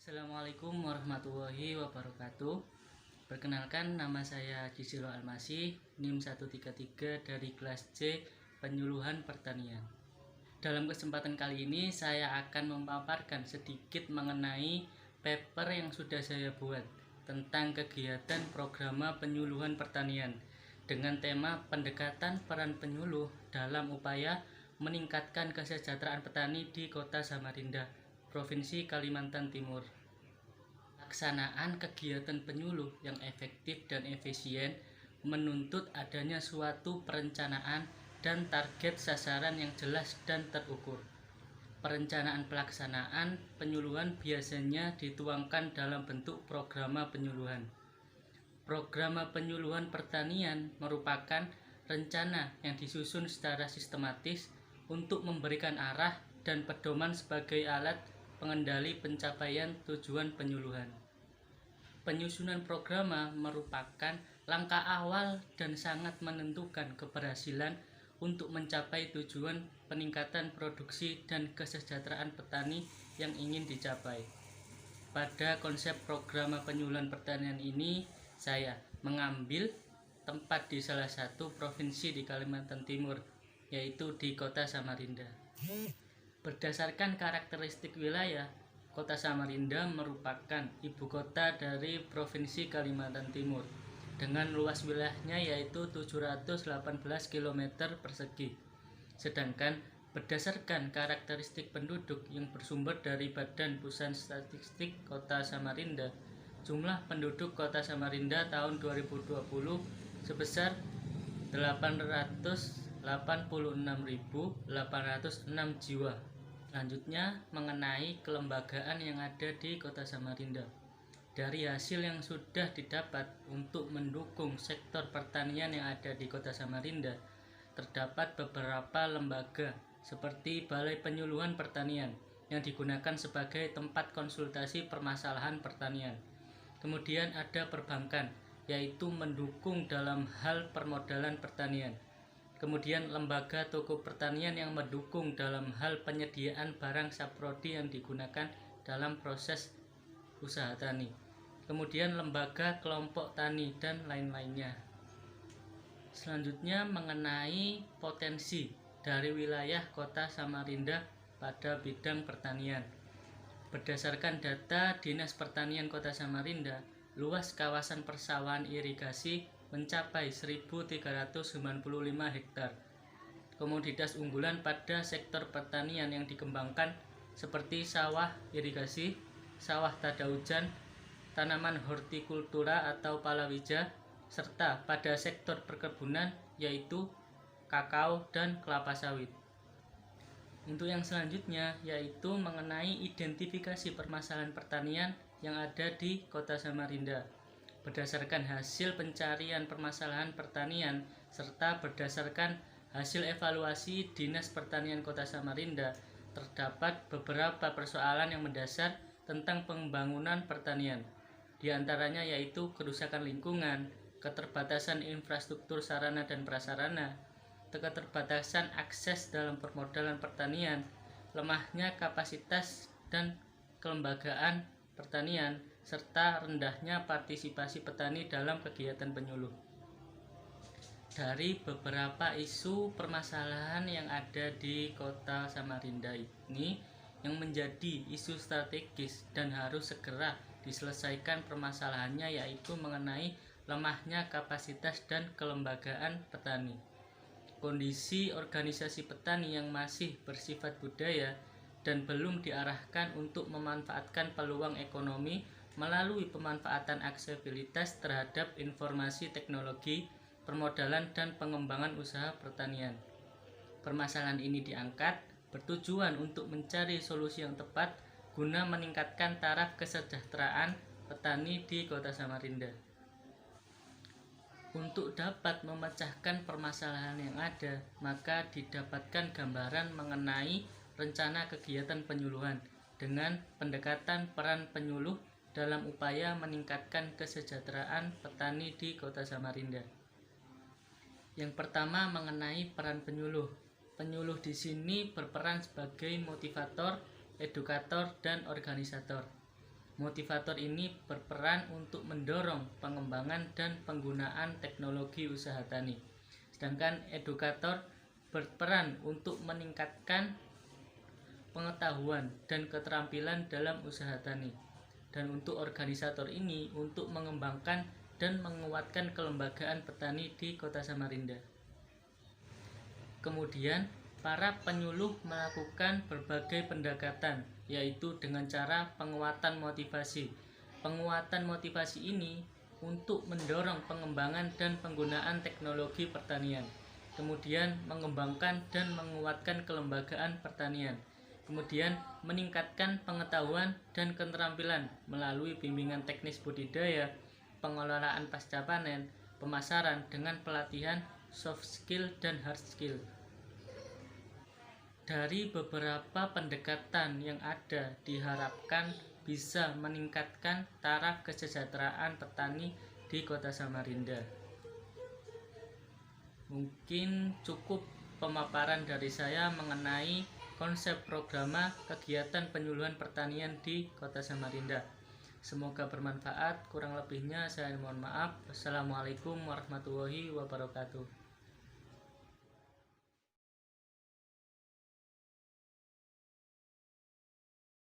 Assalamualaikum warahmatullahi wabarakatuh. Perkenalkan, nama saya Cisilo Almasih, NIM 133 dari kelas C Penyuluhan Pertanian. Dalam kesempatan kali ini saya akan memaparkan sedikit mengenai paper yang sudah saya buat tentang kegiatan program penyuluhan pertanian dengan tema pendekatan peran penyuluh dalam upaya meningkatkan kesejahteraan petani di Kota Samarinda, Provinsi Kalimantan Timur. Pelaksanaan kegiatan penyuluh yang efektif dan efisien menuntut adanya suatu perencanaan dan target sasaran yang jelas dan terukur. Perencanaan pelaksanaan penyuluhan biasanya dituangkan dalam bentuk program penyuluhan. Program penyuluhan pertanian merupakan rencana yang disusun secara sistematis untuk memberikan arah dan pedoman sebagai alat pengendali pencapaian tujuan penyuluhan. Penyusunan program merupakan langkah awal dan sangat menentukan keberhasilan untuk mencapai tujuan peningkatan produksi dan kesejahteraan petani yang ingin dicapai. Pada konsep program penyuluhan pertanian ini, saya mengambil tempat di salah satu provinsi di Kalimantan Timur, yaitu di Kota Samarinda. Berdasarkan karakteristik wilayah, Kota Samarinda merupakan ibu kota dari Provinsi Kalimantan Timur dengan luas wilayahnya yaitu 718 km persegi. Sedangkan berdasarkan karakteristik penduduk yang bersumber dari Badan Pusat Statistik Kota Samarinda, jumlah penduduk Kota Samarinda tahun 2020 sebesar 886.806 jiwa. Selanjutnya mengenai kelembagaan yang ada di Kota Samarinda. Dari hasil yang sudah didapat untuk mendukung sektor pertanian yang ada di Kota Samarinda, terdapat beberapa lembaga seperti Balai Penyuluhan Pertanian yang digunakan sebagai tempat konsultasi permasalahan pertanian. Kemudian ada perbankan, yaitu mendukung dalam hal permodalan pertanian. Kemudian lembaga toko pertanian yang mendukung dalam hal penyediaan barang saprodi yang digunakan dalam proses usaha tani. Kemudian lembaga kelompok tani dan lain-lainnya. Selanjutnya mengenai potensi dari wilayah Kota Samarinda pada bidang pertanian. Berdasarkan data Dinas Pertanian Kota Samarinda, luas kawasan persawahan irigasi mencapai 1.395 hektar. Komoditas unggulan pada sektor pertanian yang dikembangkan seperti sawah irigasi, sawah tada hujan, tanaman hortikultura atau palawija, serta pada sektor perkebunan yaitu kakao dan kelapa sawit. Untuk yang selanjutnya yaitu mengenai identifikasi permasalahan pertanian yang ada di Kota Samarinda. Berdasarkan hasil pencarian permasalahan pertanian serta berdasarkan hasil evaluasi Dinas Pertanian Kota Samarinda, terdapat beberapa persoalan yang mendasar tentang pembangunan pertanian. Di antaranya yaitu kerusakan lingkungan, keterbatasan infrastruktur sarana dan prasarana, keterbatasan akses dalam permodalan pertanian, lemahnya kapasitas dan kelembagaan pertanian, serta rendahnya partisipasi petani dalam kegiatan penyuluh. Dari beberapa isu permasalahan yang ada di Kota Samarinda ini, yang menjadi isu strategis dan harus segera diselesaikan permasalahannya yaitu mengenai lemahnya kapasitas dan kelembagaan petani. Kondisi organisasi petani yang masih bersifat budaya dan belum diarahkan untuk memanfaatkan peluang ekonomi melalui pemanfaatan aksesibilitas terhadap informasi teknologi, permodalan dan pengembangan usaha pertanian. Permasalahan ini diangkat bertujuan untuk mencari solusi yang tepat guna meningkatkan taraf kesejahteraan petani di Kota Samarinda. Untuk dapat memecahkan permasalahan yang ada, maka didapatkan gambaran mengenai rencana kegiatan penyuluhan dengan pendekatan peran penyuluh dalam upaya meningkatkan kesejahteraan petani di Kota Samarinda. Yang pertama mengenai peran penyuluh. Penyuluh di sini berperan sebagai motivator, edukator, dan organisator. Motivator ini berperan untuk mendorong pengembangan dan penggunaan teknologi usaha tani. Sedangkan edukator berperan untuk meningkatkan pengetahuan dan keterampilan dalam usaha tani. Dan untuk organisator ini untuk mengembangkan dan menguatkan kelembagaan petani di Kota Samarinda. Kemudian, para penyuluh melakukan berbagai pendekatan, yaitu dengan cara penguatan motivasi. Penguatan motivasi ini untuk mendorong pengembangan dan penggunaan teknologi pertanian. Kemudian, mengembangkan dan menguatkan kelembagaan pertanian. Kemudian, meningkatkan pengetahuan dan keterampilan melalui bimbingan teknis budidaya, pengelolaan pasca panen, pemasaran dengan pelatihan soft skill dan hard skill. Dari beberapa pendekatan yang ada diharapkan bisa meningkatkan taraf kesejahteraan petani di Kota Samarinda. Mungkin cukup pemaparan dari saya mengenai konsep programa kegiatan penyuluhan pertanian di Kota Samarinda. Semoga bermanfaat, kurang lebihnya saya mohon maaf. Wassalamualaikum warahmatullahi wabarakatuh.